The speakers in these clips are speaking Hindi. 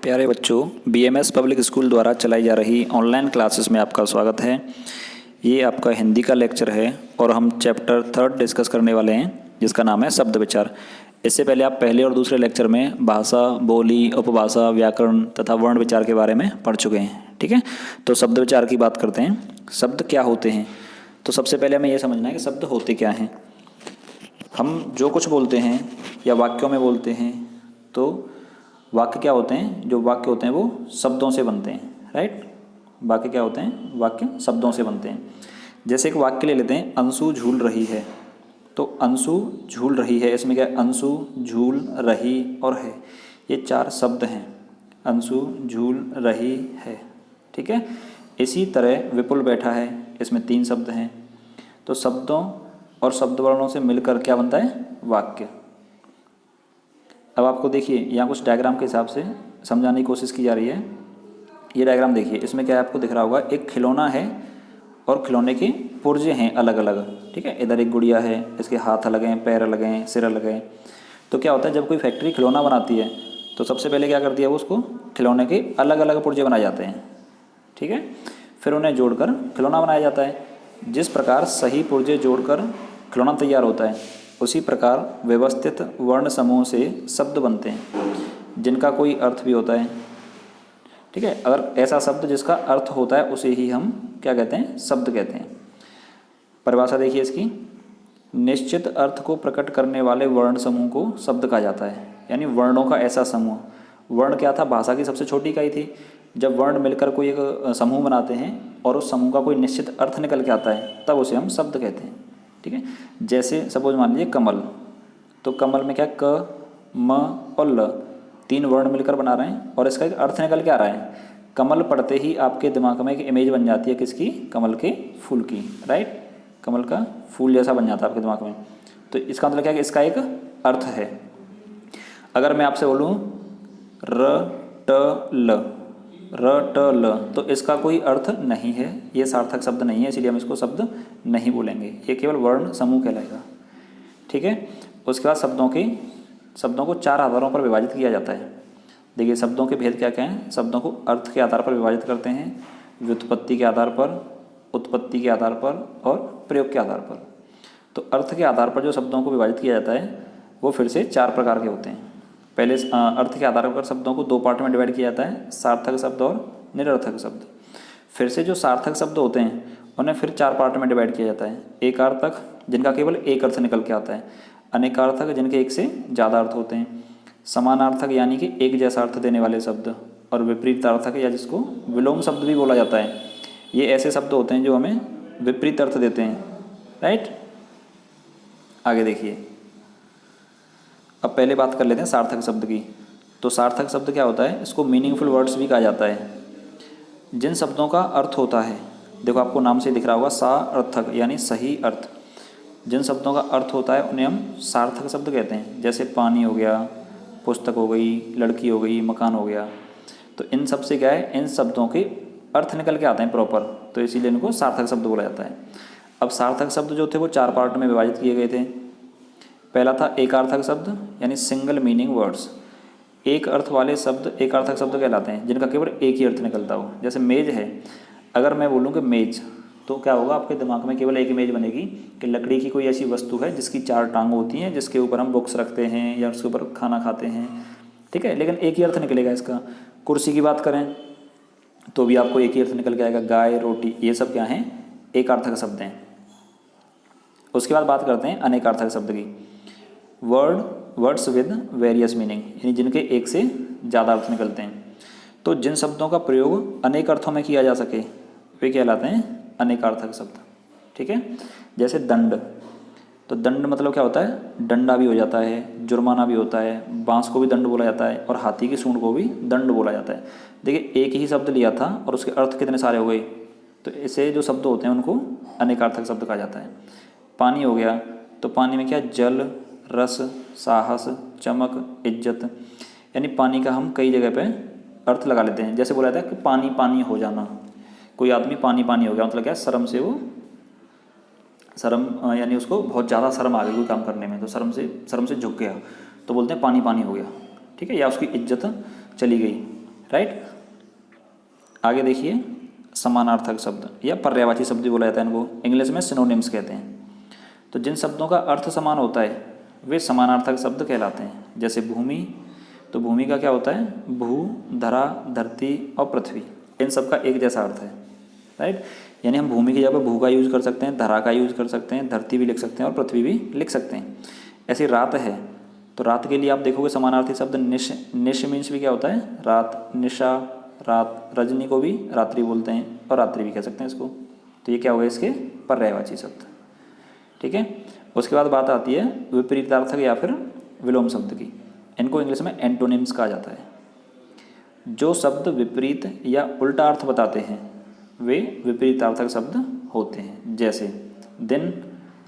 प्यारे बच्चों, बीएमएस पब्लिक स्कूल द्वारा चलाई जा रही ऑनलाइन क्लासेस में आपका स्वागत है। ये आपका हिंदी का लेक्चर है और हम चैप्टर 3 डिस्कस करने वाले हैं, जिसका नाम है शब्द विचार। इससे पहले आप पहले और दूसरे लेक्चर में भाषा, बोली, उपभाषा, व्याकरण तथा वर्ण विचार के बारे में पढ़ चुके हैं। ठीक है, तो शब्द विचार की बात करते हैं। शब्द क्या होते हैं? तो सबसे पहले हमें यह समझना है कि शब्द होते क्या हैं। हम जो कुछ बोलते हैं या वाक्यों में बोलते हैं, तो वाक्य क्या होते हैं? जो वाक्य होते हैं वो शब्दों से बनते हैं, राइट। वाक्य क्या होते हैं? वाक्य शब्दों से बनते हैं। जैसे एक वाक्य ले लेते हैं, अंशु झूल रही है। तो अंशु झूल रही है, इसमें क्या है? अंशु, झूल, रही और है, ये 4 शब्द हैं। अंशु झूल रही है, ठीक है। इसी तरह विपुल बैठा है, इसमें 3 शब्द हैं। तो शब्दों और शब्द वर्णों से मिलकर क्या बनता है? वाक्य। अब आपको देखिए, यहाँ कुछ डायग्राम के हिसाब से समझाने की कोशिश की जा रही है। ये डायग्राम देखिए, इसमें क्या है आपको दिख रहा होगा, एक खिलौना है और खिलौने के पुर्जे हैं अलग अलग, ठीक है। इधर एक गुड़िया है, इसके हाथ अलग हैं, पैर अलग हैं, सिर अलग है। तो क्या होता है, जब कोई फैक्ट्री खिलौना बनाती है तो सबसे पहले क्या करती है वो, उसको खिलौने के अलग अलग पुर्जे बनाए जाते हैं, ठीक है। फिर उन्हें जोड़कर खिलौना बनाया जाता है। जिस प्रकार सही पुर्जे जोड़कर खिलौना तैयार होता है, उसी प्रकार व्यवस्थित वर्ण समूह से शब्द बनते हैं, जिनका कोई अर्थ भी होता है, ठीक है। अगर ऐसा शब्द जिसका अर्थ होता है उसे ही हम क्या कहते हैं? शब्द कहते हैं। परिभाषा देखिए इसकी, निश्चित अर्थ को प्रकट करने वाले वर्ण समूह को शब्द कहा जाता है। यानी वर्णों का ऐसा समूह। वर्ण क्या था? भाषा की सबसे छोटी इकाई थी। जब वर्ण मिलकर कोई एक समूह बनाते हैं और उस समूह का कोई निश्चित अर्थ निकल के आता है, तब उसे हम शब्द कहते हैं, ठीक है। जैसे सपोज मान लीजिए कमल, तो कमल में क्या? क, म और ल, 3 वर्ण मिलकर बना रहे हैं और इसका एक अर्थ निकल के आ रहा है। कमल पढ़ते ही आपके दिमाग में एक इमेज बन जाती है, किसकी? कमल के फूल की, राइट। कमल का फूल जैसा बन जाता है आपके दिमाग में। तो इसका मतलब क्या है कि इसका एक अर्थ है। अगर मैं आपसे बोलूँ र ट ल, र ट ल, तो इसका कोई अर्थ नहीं है, ये सार्थक शब्द नहीं है, इसलिए हम इसको शब्द नहीं बोलेंगे। ये केवल वर्ण समूह कहलाएगा, ठीक है। उसके बाद शब्दों को 4 आधारों पर विभाजित किया जाता है। देखिए शब्दों के भेद क्या क्या हैं। शब्दों को अर्थ के आधार पर विभाजित करते हैं, व्युत्पत्ति के आधार पर, उत्पत्ति के आधार पर और प्रयोग के आधार पर। तो अर्थ के आधार पर जो शब्दों को विभाजित किया जाता है वो फिर से 4 प्रकार के होते हैं। पहले अर्थ के आधार पर शब्दों को 2 पार्ट में डिवाइड किया जाता है, सार्थक शब्द और निरर्थक शब्द। फिर से जो सार्थक शब्द होते हैं उन्हें फिर 4 पार्ट में डिवाइड किया जाता है। एकार्थक, जिनका केवल एक अर्थ निकल के आता है। अनेकार्थक, जिनके एक से ज़्यादा अर्थ होते हैं। समानार्थक, यानी कि एक जैसा अर्थ देने वाले शब्द। और विपरीतार्थक, या जिसको विलोम शब्द भी बोला जाता है। ये ऐसे शब्द होते हैं जो हमें विपरीत अर्थ देते हैं, राइट। आगे देखिए, अब पहले बात कर लेते हैं सार्थक शब्द की। तो सार्थक शब्द क्या होता है? इसको मीनिंगफुल वर्ड्स भी कहा जाता है। जिन शब्दों का अर्थ होता है, देखो आपको नाम से दिख रहा होगा, सार्थक यानी सही अर्थ। जिन शब्दों का अर्थ होता है उन्हें हम सार्थक शब्द कहते हैं। जैसे पानी हो गया, पुस्तक हो गई, लड़की हो गई, मकान हो गया। तो इन सब से क्या है, इन शब्दों के अर्थ निकल के आते हैं प्रॉपर, तो इसीलिए इनको सार्थक शब्द बोला जाता है। अब सार्थक शब्द जो थे वो 4 पार्ट में विभाजित किए गए थे। पहला था एकार्थक शब्द, यानी सिंगल मीनिंग वर्ड्स। एक अर्थ वाले शब्द एकार्थक शब्द कहलाते हैं, जिनका केवल एक ही अर्थ निकलता हो। जैसे मेज है, अगर मैं बोलूँ कि मेज, तो क्या होगा, आपके दिमाग में केवल एक इमेज बनेगी कि लकड़ी की कोई ऐसी वस्तु है जिसकी 4 टांग होती हैं, जिसके ऊपर हम बुक्स रखते हैं या उसके ऊपर खाना खाते हैं, ठीक है। लेकिन एक ही अर्थ निकलेगा इसका। कुर्सी की बात करें तो भी आपको एक ही अर्थ निकल के आएगा। गाय, रोटी, ये सब क्या हैं? एकार्थक शब्द हैं। उसके बाद बात करते हैं अनेकार्थक शब्द की। वर्ड्स विद वेरियस मीनिंग, यानी जिनके एक से ज़्यादा अर्थ निकलते हैं। तो जिन शब्दों का प्रयोग अनेक अर्थों में किया जा सके वे कहलाते हैं अनेकार्थक शब्द, ठीक है। जैसे दंड, तो दंड मतलब क्या होता है? डंडा भी हो जाता है, जुर्माना भी होता है, बांस को भी दंड बोला जाता है और हाथी की सूंड को भी दंड बोला जाता है। देखिए एक ही शब्द लिया था और उसके अर्थ कितने सारे हो गए। तो ऐसे जो शब्द होते हैं उनको अनेकार्थक शब्द कहा जाता है। पानी हो गया, तो पानी में क्या? जल, रस, साहस, चमक, इज्जत, यानी पानी का हम कई जगह पे अर्थ लगा लेते हैं। जैसे बोला जाता है कि पानी पानी हो जाना, कोई आदमी पानी पानी हो गया, मतलब क्या? शर्म से वो यानी उसको बहुत ज़्यादा शर्म आ गई कोई काम करने में, तो शर्म से झुक गया, तो बोलते हैं पानी पानी हो गया, ठीक है। या उसकी इज्जत चली गई, राइट। आगे देखिए, समानार्थक शब्द या पर्यायवाची शब्द भी बोला जाता है इनको, इंग्लिश में सिनोनिम्स कहते हैं। तो जिन शब्दों का अर्थ समान होता है वे समानार्थक शब्द कहलाते हैं। जैसे भूमि, तो भूमि का क्या होता है, भू, धरा, धरती और पृथ्वी, इन सब का एक जैसा अर्थ है, राइट। यानी हम भूमि की जगह भू का यूज़ कर सकते हैं, धरा का यूज़ कर सकते हैं, धरती भी लिख सकते हैं और पृथ्वी भी लिख सकते हैं। ऐसी रात है, तो रात के लिए आप देखोगे समानार्थी शब्द निश। निश मीन्स भी क्या होता है, रात, निशा रात, रजनी को भी रात्रि बोलते हैं और रात्रि भी कह सकते हैं इसको। तो ये क्या हो गए इसके पर्यायवाची शब्द, ठीक है। उसके बाद बात आती है विपरीतार्थक या फिर विलोम शब्द की। इनको इंग्लिश में एंटोनिम्स कहा जाता है। जो शब्द विपरीत या उल्टा अर्थ बताते हैं वे विपरीतार्थक शब्द होते हैं। जैसे दिन,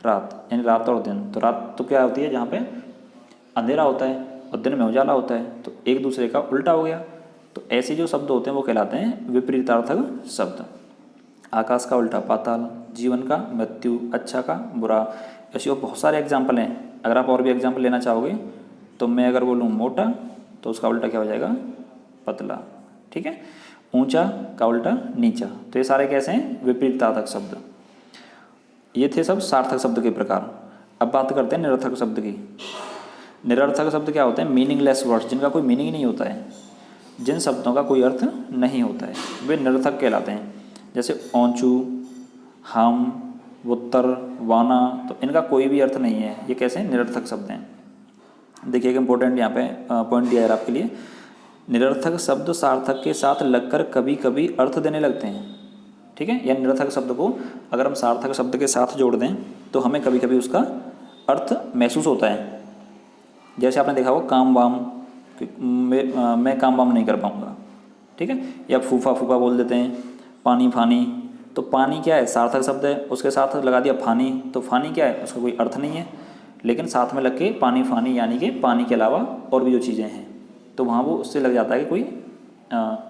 रात, यानी रात और दिन। तो रात तो क्या होती है, जहाँ पे अंधेरा होता है और दिन में उजाला होता है, तो एक दूसरे का उल्टा हो गया। तो ऐसे जो शब्द होते हैं वो कहलाते हैं विपरीतार्थक शब्द। आकाश का उल्टा पाताल, जीवन का मृत्यु, अच्छा का बुरा। ऐसे और बहुत सारे एग्जाम्पल हैं। अगर आप और भी एग्जाम्पल लेना चाहोगे तो मैं अगर बोलूँ मोटा तो उसका उल्टा क्या हो जाएगा, पतला, ठीक है। ऊंचा का उल्टा नीचा। तो ये सारे कैसे हैं, विपरीतार्थक शब्द। ये थे सब सार्थक शब्द के प्रकार। अब बात करते हैं निरर्थक शब्द की। निरर्थक शब्द क्या होते हैं, मीनिंगलेस वर्ड्स, जिनका कोई मीनिंग नहीं होता है, जिन शब्दों का कोई अर्थ नहीं होता है, वे निरर्थक कहलाते हैं। जैसे औंचू, हम, उत्तर, वाना, तो इनका कोई भी अर्थ नहीं है, ये कैसे निरर्थक शब्द हैं। देखिए एक इम्पोर्टेंट यहाँ पे पॉइंट दिया है आपके लिए। निरर्थक शब्द सार्थक के साथ लगकर कभी कभी अर्थ देने लगते हैं, ठीक है। या निरर्थक शब्द को अगर हम सार्थक शब्द के साथ जोड़ दें तो हमें कभी कभी उसका अर्थ महसूस होता है। जैसे आपने देखा होगा काम वाम, मैं काम वाम नहीं कर पाऊँगा, ठीक है। या फूफा फूफा बोल देते हैं, पानी फानी। तो पानी क्या है, सार्थक शब्द है, उसके साथ लगा दिया फानी, तो फानी क्या है, उसका कोई अर्थ नहीं है, लेकिन साथ में लग के पानी फानी यानी कि पानी के अलावा और भी जो चीज़ें हैं, तो वहाँ वो उससे लग जाता है कि कोई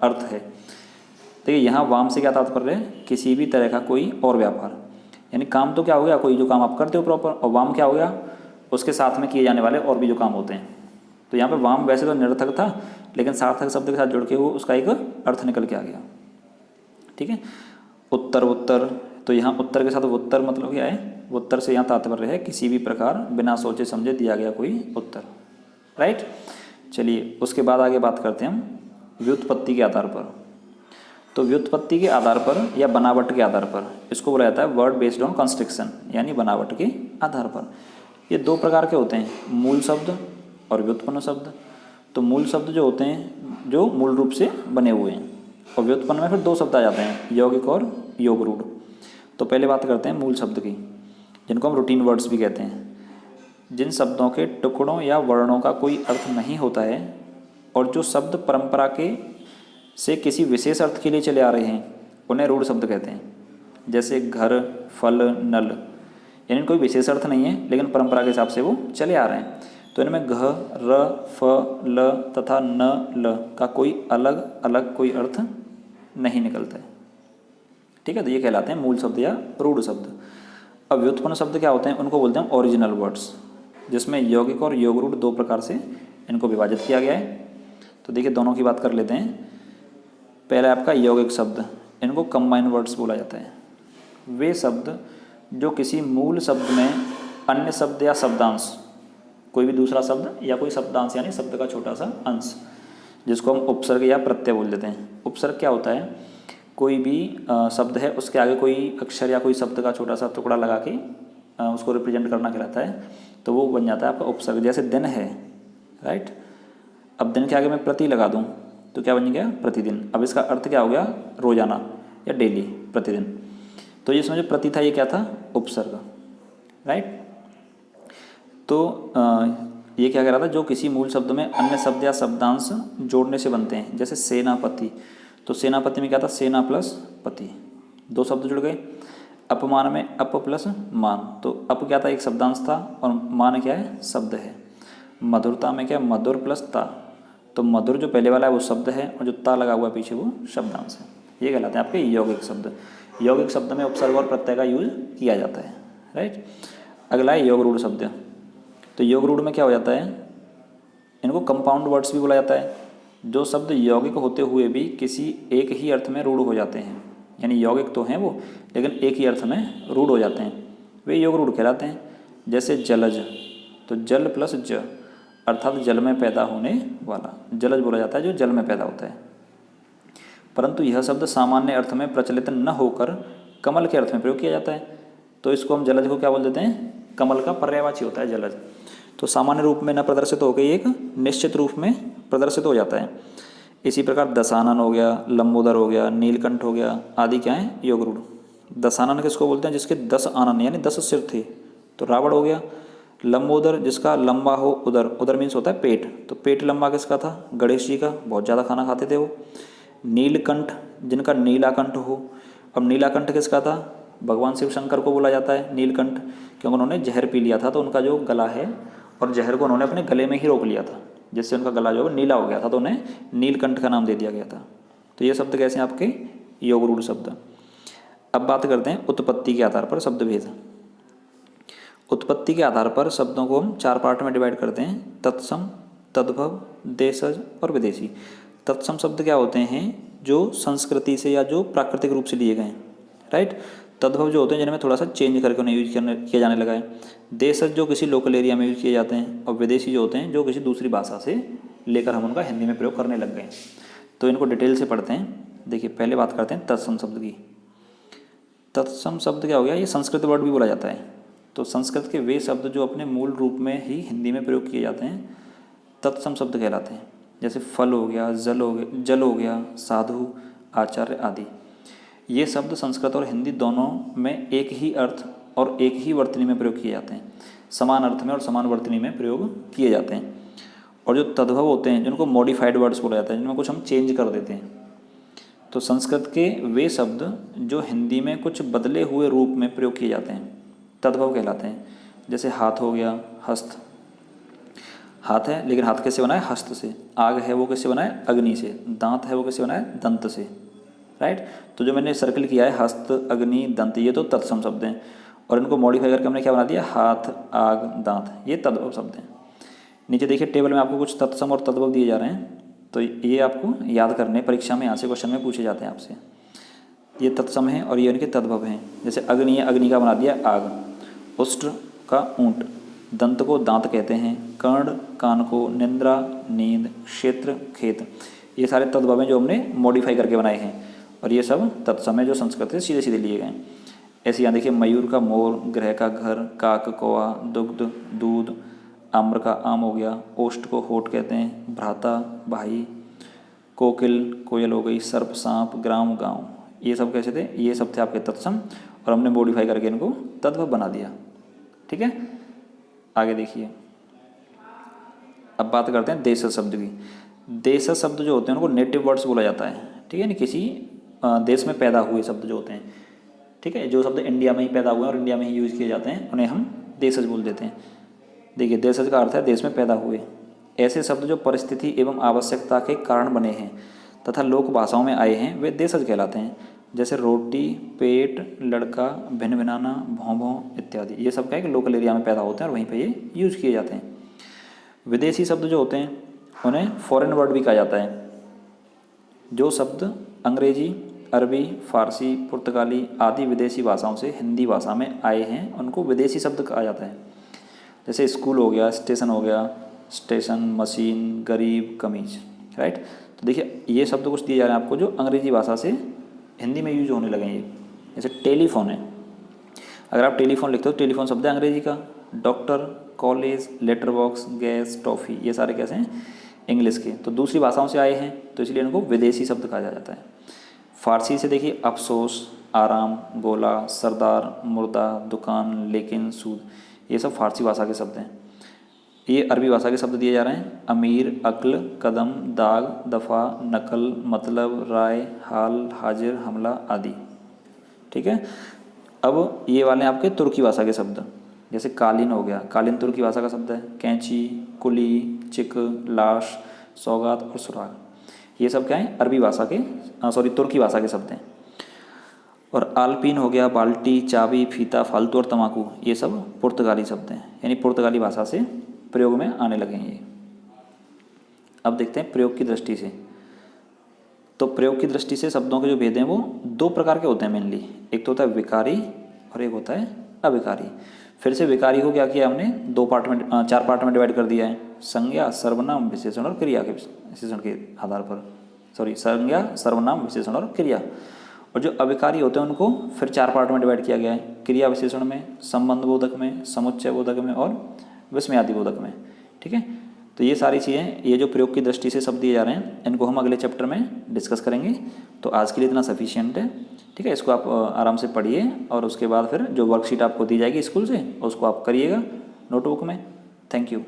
अर्थ है। देखिए यहाँ वाम से क्या तात्पर्य है, किसी भी तरह का कोई और व्यापार। यानी काम तो क्या हो गया, कोई जो काम आप करते हो प्रॉपर, और वाम क्या हो गया, उसके साथ में किए जाने वाले और भी जो काम होते हैं। तो यहाँ पे वाम वैसे तो निरर्थक था, लेकिन सार्थक शब्द के साथ जुड़ के वो उसका एक अर्थ निकल के आ गया, ठीक है। उत्तर, उत्तर, तो यहाँ उत्तर के साथ उत्तर मतलब क्या है, उत्तर से यहाँ तात्पर्य है किसी भी प्रकार बिना सोचे समझे दिया गया कोई उत्तर, राइट। चलिए उसके बाद आगे बात करते हैं हम व्युत्पत्ति के आधार पर। तो व्युत्पत्ति के आधार पर या बनावट के आधार पर इसको बोला जाता है वर्ड बेस्ड ऑन कंस्ट्रक्शन, यानी बनावट के आधार पर। ये दो प्रकार के होते हैं, मूल शब्द और व्युत्पन्न शब्द। तो मूल शब्द जो होते हैं जो मूल रूप से बने हुए हैं, और व्युत्पन्न में फिर दो शब्द आ जाते हैं, यौगिक और योग रूढ़। तो पहले बात करते हैं मूल शब्द की, जिनको हम रूटीन वर्ड्स भी कहते हैं। जिन शब्दों के टुकड़ों या वर्णों का कोई अर्थ नहीं होता है और जो शब्द परंपरा के से किसी विशेष अर्थ के लिए चले आ रहे हैं, उन्हें रूढ़ शब्द कहते हैं। जैसे घर, फल, नल, यानी कोई विशेष अर्थ नहीं है लेकिन परंपरा के हिसाब से वो चले आ रहे हैं। तो इनमें घ, र, फ, ल तथा न, ल का कोई अलग अलग कोई अर्थ नहीं निकलता है, ठीक है। तो ये कहलाते हैं मूल शब्द या रूढ़ शब्द। अब व्युत्पन्न शब्द क्या होते हैं, उनको बोलते हैं ओरिजिनल वर्ड्स, जिसमें यौगिक और योग रूढ़ दो प्रकार से इनको विभाजित किया गया है। तो देखिए दोनों की बात कर लेते हैं। पहला आपका यौगिक शब्द, इनको कंबाइन वर्ड्स बोला जाता है। वे शब्द जो किसी मूल शब्द में अन्य शब्द या शब्दांश, कोई भी दूसरा शब्द या कोई शब्दांश यानी शब्द का छोटा सा अंश, जिसको हम उपसर्ग या प्रत्यय बोल देते हैं। उपसर्ग क्या होता है, कोई भी शब्द है उसके आगे कोई अक्षर या कोई शब्द का छोटा सा टुकड़ा लगा के उसको रिप्रेजेंट करना कहलाता है, तो वो बन जाता है आपका उपसर्ग। जैसे दिन है, राइट। अब दिन के आगे मैं प्रति लगा दूं तो क्या बन गया, प्रतिदिन। अब इसका अर्थ क्या हो गया, रोजाना या डेली, प्रतिदिन। तो इसमें जो प्रति था ये क्या था, उपसर्ग, राइट। तो ये क्या कह रहा था, जो किसी मूल शब्द में अन्य शब्द या शब्दांश जोड़ने से बनते हैं। जैसे सेनापति, तो सेनापति में क्या था, सेना प्लस पति, दो शब्द जुड़ गए। अपमान में अप प्लस मान, तो अप क्या था, एक शब्दांश था, और मान क्या है, शब्द है। मधुरता में क्या, मधुर प्लस ता, तो मधुर जो पहले वाला है वो शब्द है और जो ता लगा हुआ पीछे वो शब्दांश है। ये कहलाते हैं आपके यौगिक शब्द। यौगिक शब्द में उपसर्ग और प्रत्यय का यूज किया जाता है, राइट। अगला है योग रूढ़ शब्द। तो योग रूढ़ में क्या हो जाता है, इनको कंपाउंड वर्ड्स भी बोला जाता है। जो शब्द यौगिक होते हुए भी किसी एक ही अर्थ में रूढ़ हो जाते हैं, यानी यौगिक तो हैं वो लेकिन एक ही अर्थ में रूढ़ हो जाते हैं, वे योग रूढ़ कहलाते हैं। जैसे जलज, तो जल प्लस ज अर्थात जल में पैदा होने वाला, जलज बोला जाता है जो जल में पैदा होता है। परंतु यह शब्द सामान्य अर्थ में प्रचलित न होकर कमल के अर्थ में प्रयोग किया जाता है, तो इसको हम जलज को क्या बोल देते हैं, कमल का पर्यायवाची होता है जलज। तो सामान्य रूप में न प्रदर्शित होकर एक निश्चित रूप में प्रदर्शित हो जाता है। इसी प्रकार दशानन हो गया, लंबोदर हो गया, नीलकंठ हो गया आदि क्या है, योग रूढ़। दशानन किसको बोलते हैं, जिसके 10 आनन यानी 10 सिर थे, तो रावण हो गया। लंबोदर जिसका लंबा हो उदर, उदर मीन्स होता है पेट, तो पेट लंबा किसका था, गणेश जी का, बहुत ज़्यादा खाना खाते थे वो। नीलकंठ जिनका नीलाकंठ हो, अब नीलाकंठ किसका था, भगवान शिव शंकर को बोला जाता है नीलकंठ, क्योंकि उन्होंने जहर पी लिया था, तो उनका जो गला है और जहर को उन्होंने अपने गले में ही रोक लिया था, जिससे उनका गला जो है नीला हो गया था, तो उन्हें नीलकंठ का नाम दे दिया गया था। तो ये शब्द कैसे हैं आपके, योग रूढ़ शब्द। अब बात करते हैं उत्पत्ति के आधार पर शब्द भेद। उत्पत्ति के आधार पर शब्दों को हम 4 पार्ट में डिवाइड करते हैं, तत्सम, तद्भव, देशज और विदेशी। तत्सम शब्द क्या होते हैं, जो संस्कृति से या जो प्राकृतिक रूप से लिए गए हैं, राइट। तद्भव जो होते हैं जिनमें थोड़ा सा चेंज करके उन्हें यूज किया जाने लगा है। देशज जो किसी लोकल एरिया में यूज किए जाते हैं, और विदेशी जो होते हैं जो किसी दूसरी भाषा से लेकर हम उनका हिंदी में प्रयोग करने लग गए। तो इनको डिटेल से पढ़ते हैं। देखिए पहले बात करते हैं तत्सम शब्द की। तत्सम शब्द क्या हो गया, ये संस्कृत वर्ड भी बोला जाता है। तो संस्कृत के वे शब्द जो अपने मूल रूप में ही हिंदी में प्रयोग किए जाते हैं तत्सम शब्द कहलाते हैं। जैसे फल हो गया, जल हो गया, साधु, आचार्य आदि। ये शब्द संस्कृत और हिंदी दोनों में एक ही अर्थ और एक ही वर्तनी में प्रयोग किए जाते हैं, समान अर्थ में और समान वर्तनी में प्रयोग किए जाते हैं। और जो तद्भव होते हैं जिनको मॉडिफाइड वर्ड्स बोला जाता है, जिनमें कुछ हम चेंज कर देते हैं। तो संस्कृत के वे शब्द जो हिंदी में कुछ बदले हुए रूप में प्रयोग किए जाते हैं तद्भव कहलाते हैं। जैसे हाथ हो गया, हस्त, हाथ है लेकिन हाथ कैसे बना है, हस्त से। आग है वो कैसे बना है, अग्नि से। दांत है वो कैसे बना है, दंत से, राइट। तो जो मैंने सर्कल किया है हस्त, अग्नि, दंत, ये तो तत्सम शब्द हैं। और इनको मॉडिफाई करके हमने क्या बना दिया, हाथ, आग, दांत, ये तद्भव शब्द हैं। नीचे देखिए टेबल में आपको कुछ तत्सम और तद्भव दिए जा रहे हैं, तो ये आपको याद करने, परीक्षा में यहाँ से क्वेश्चन में पूछे जाते हैं आपसे। ये तत्सम है और ये उनके तद्भव हैं। जैसे अग्नि है, अग्नि का बना दिया आग। उष्ट का ऊँट, दंत को दांत कहते हैं, कर्ण कान को, निंद्रा नींद, क्षेत्र खेत, ये सारे तद्भव हैं जो हमने मॉडिफाई करके बनाए हैं। और ये सब तत्सम है जो संस्कृत से सीधे सीधे लिए गए। ऐसे यहाँ देखिए मयूर का मोर, ग्रह का घर, काक कौआ, दुग्ध दूध, आम्र का आम हो गया, ओष्ठ को होठ कहते हैं, भ्राता भाई, कोकिल कोयल हो गई, सर्प सांप, ग्राम गांव, ये सब कैसे थे, ये सब थे आपके तत्सम और हमने मॉडिफाई करके इनको तद्भव बना दिया। ठीक है, आगे देखिए। अब बात करते हैं देशज शब्द की। देशज शब्द जो होते हैं उनको नेटिव वर्ड्स बोला जाता है। ठीक है, नहीं किसी देश में पैदा हुए शब्द जो होते हैं, ठीक है, जो शब्द इंडिया में ही पैदा हुए और इंडिया में ही यूज़ किए जाते हैं उन्हें हम देशज बोल देते हैं। देखिए देशज का अर्थ है देश में पैदा हुए। ऐसे शब्द जो परिस्थिति एवं आवश्यकता के कारण बने हैं तथा लोक भाषाओं में आए हैं वे देशज कहलाते हैं। जैसे रोटी, पेट, लड़का, भिन्न भिनाना, भौं भौं इत्यादि, ये सब क्या है कि लोकल एरिया में पैदा होते हैं और वहीं पे ये यूज़ किए जाते हैं। विदेशी शब्द जो होते हैं उन्हें फॉरेन वर्ड भी कहा जाता है। जो शब्द अंग्रेजी, अरबी, फारसी, पुर्तगाली आदि विदेशी भाषाओं से हिंदी भाषा में आए हैं उनको विदेशी शब्द कहा जाता है। जैसे स्कूल हो गया, स्टेशन हो गया, स्टेशन, मशीन, गरीब, कमीज, राइट। तो देखिए ये शब्द कुछ दिए जा रहे हैं आपको जो अंग्रेजी भाषा से हिंदी में यूज होने लगे हैं। ये जैसे टेलीफोन है, अगर आप टेलीफोन लिखते हो तो टेलीफोन शब्द है अंग्रेजी का। Doctor, college, letter box, gas, toffee, ये सारे कैसे हैं, इंग्लिश के। तो दूसरी भाषाओं से आए हैं तो इसलिए इनको विदेशी शब्द कहा जाता है। फारसी से देखिए अफसोस, आराम, गोला, सरदार, मुर्दा, दुकान, लेकिन, सूद, ये सब फारसी भाषा के शब्द हैं। ये अरबी भाषा के शब्द दिए जा रहे हैं। अमीर, अक्ल, कदम, दाग, दफ़ा, नकल, मतलब, राय, हाल, हाजिर, हमला आदि। ठीक है, अब ये वाले आपके तुर्की भाषा के शब्द, जैसे कालीन हो गया, कालीन तुर्की भाषा का शब्द है। कैंची, कुली, चिक, लाश, सौगात और सुराग, ये सब क्या है, अरबी भाषा के तुर्की भाषा के शब्द हैं। और आलपीन हो गया, बाल्टी, चाबी, फीता, फालतू और तम्बाकू, ये सब पुर्तगाली शब्द हैं, यानी पुर्तगाली भाषा से प्रयोग में आने लगे हैं ये। अब देखते हैं प्रयोग की दृष्टि से। तो प्रयोग की दृष्टि से शब्दों के जो भेद हैं वो दो प्रकार के होते हैं मेनली। एक तो होता है विकारी और एक होता है अविकारी। फिर से विकारी को क्या किया हमने, चार पार्ट में डिवाइड कर दिया है, संज्ञा, सर्वनाम, विशेषण और क्रिया के विशेषण के आधार पर, संज्ञा, सर्वनाम, विशेषण और क्रिया। और जो अविकारी होते हैं उनको फिर चार पार्ट में डिवाइड किया गया है, क्रिया विशेषण में, संबंध बोधक में, समुच्चय बोधक में और विस्मयादि बोधक में। ठीक है, तो ये सारी चीज़ें, ये जो प्रयोग की दृष्टि से शब्द दिए जा रहे हैं, इनको हम अगले चैप्टर में डिस्कस करेंगे। तो आज के लिए इतना सफिशिएंट है। ठीक है, इसको आप आराम से पढ़िए और उसके बाद फिर जो वर्कशीट आपको दी जाएगी स्कूल से उसको आप करिएगा नोटबुक में। Thank you.